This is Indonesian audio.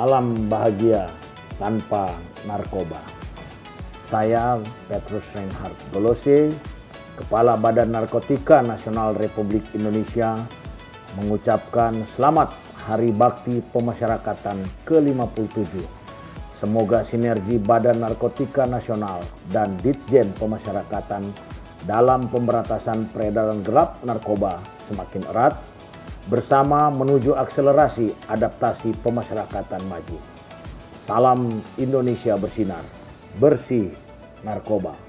Salam bahagia tanpa narkoba. Saya Petrus Reinhard Golose, Kepala Badan Narkotika Nasional Republik Indonesia, mengucapkan selamat Hari Bakti Pemasyarakatan ke-57. Semoga sinergi Badan Narkotika Nasional dan Ditjen Pemasyarakatan dalam pemberantasan peredaran gelap narkoba semakin erat, bersama menuju akselerasi adaptasi pemasyarakatan maju. Salam Indonesia bersinar, bersih narkoba.